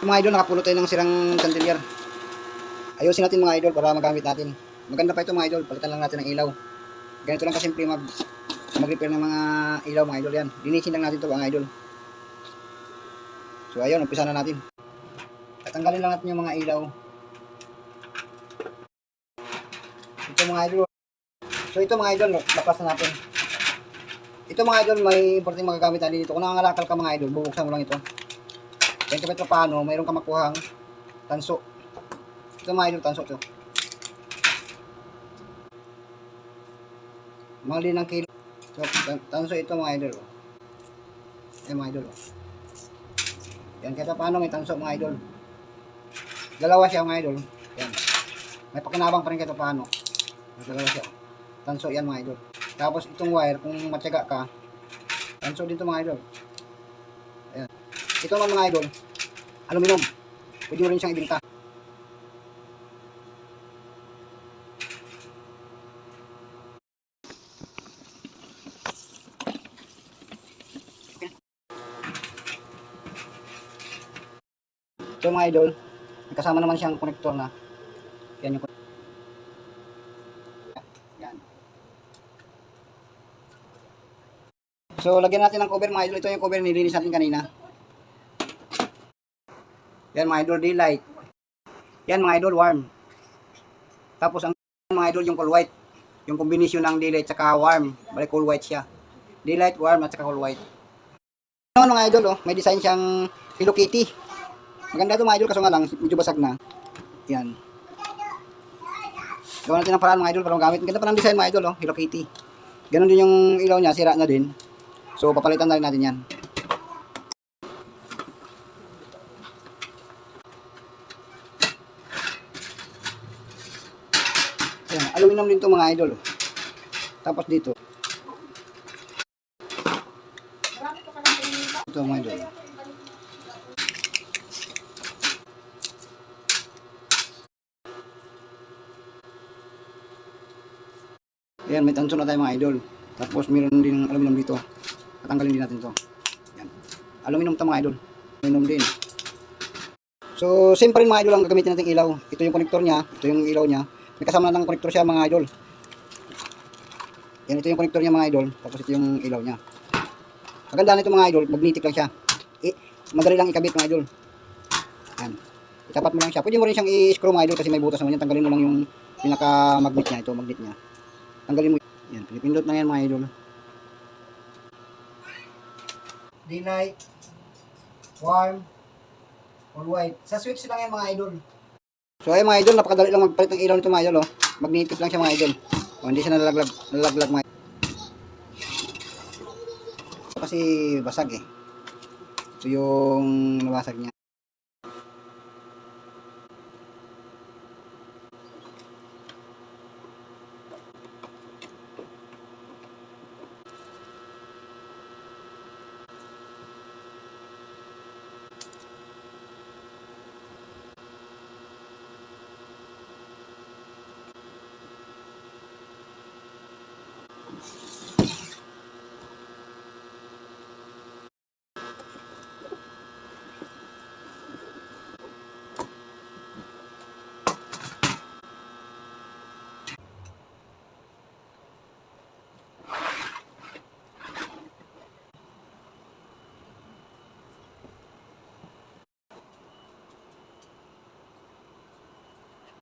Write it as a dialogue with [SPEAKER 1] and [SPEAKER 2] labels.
[SPEAKER 1] Mga idol, nakapulot tayo ng sirang chandelier. Ayusin natin mga idol para magamit natin. Maganda pa ito mga idol, palitan lang natin ng ilaw. Ganito lang kasimple mag-repair ng mga ilaw mga idol yan. Linisin lang natin ito mga idol. So ayun, umpisa na natin. Tatanggalin lang natin yung mga ilaw. Ito mga idol. So ito mga idol, lakas na natin. Ito mga idol, may importanteng magagamit natin dito. Kung nangangalakal ka mga idol, bubuksan mo lang ito. Yan kapit na paano, mayroon ka makuhang tanso. Ito mga idol, tanso ito. Mga linang kilo. So, tanso ito mga idol. Ayan mga idol. Yan kahit na paano may tanso mga idol. Dalawa siya mga idol. Yan. May pakinabang pa rin kahit na paano. Dalawa siya. Tanso yan mga idol. Tapos itong wire, kung matyaga ka, tanso din ito mga idol. Ayan. Ito naman mga idol, aluminum. Pwede mo rin siyang ibinta. Ito mga idol, kasama naman siyang connector na. Yan yung yan. So lagyan natin ng cover mga idol. Ito yung cover nilinis natin kanina. Yan mga idol, daylight. Yan mga idol, warm. Tapos ang mga idol yung cool white. Yung kombinasyon ng daylight at warm. Balik cool white siya. Daylight, warm at saka cool white. Ano mga idol, oh, may design siyang Hello Kitty. Maganda ito mga idol, kaso nga lang, medyo basag na. Yan. Gawa natin ng paraan mga idol para magamit. Ganda pa ng design mga idol, oh, Hello Kitty. Ganon din yung ilaw niya, sira na din. So papalitan na rin natin yan. Ayan, aluminum din ito mga idol. Tapos dito. Ito mga idol. Ayan, may tanso na tayo mga idol. Tapos meron din aluminum dito. Tatanggalin din natin ito. Ayan. Aluminum ito mga idol. Aluminum din. So, same pa rin mga idol ang gagamitin natin ilaw. Ito yung connector niya. Ito yung ilaw niya. May kasama na ng connector siya mga idol. Yan, ito yung connector niya mga idol. Tapos ito yung ilaw niya. Kagandaan nito mga idol, magnetic lang siya. Madali lang ikabit mga idol. Yan. Itapat mo lang siya. Pwede mo rin siyang i-screw mga idol kasi may butas naman yan. Tanggalin mo lang yung pinaka-magnet niya. Ito, magnet niya. Tanggalin mo. Yan, pinipindot na yan mga idol. Daylight, warm, or white. Sa switch lang yan mga idol. So ayun mga idol, napakadali lang magpalit ng ilaw nito mga idol, oh. Magnetic lang siya mga idol. O, hindi siya nalaglag mga idol. Kasi basag eh. Ito yung nabasag niya.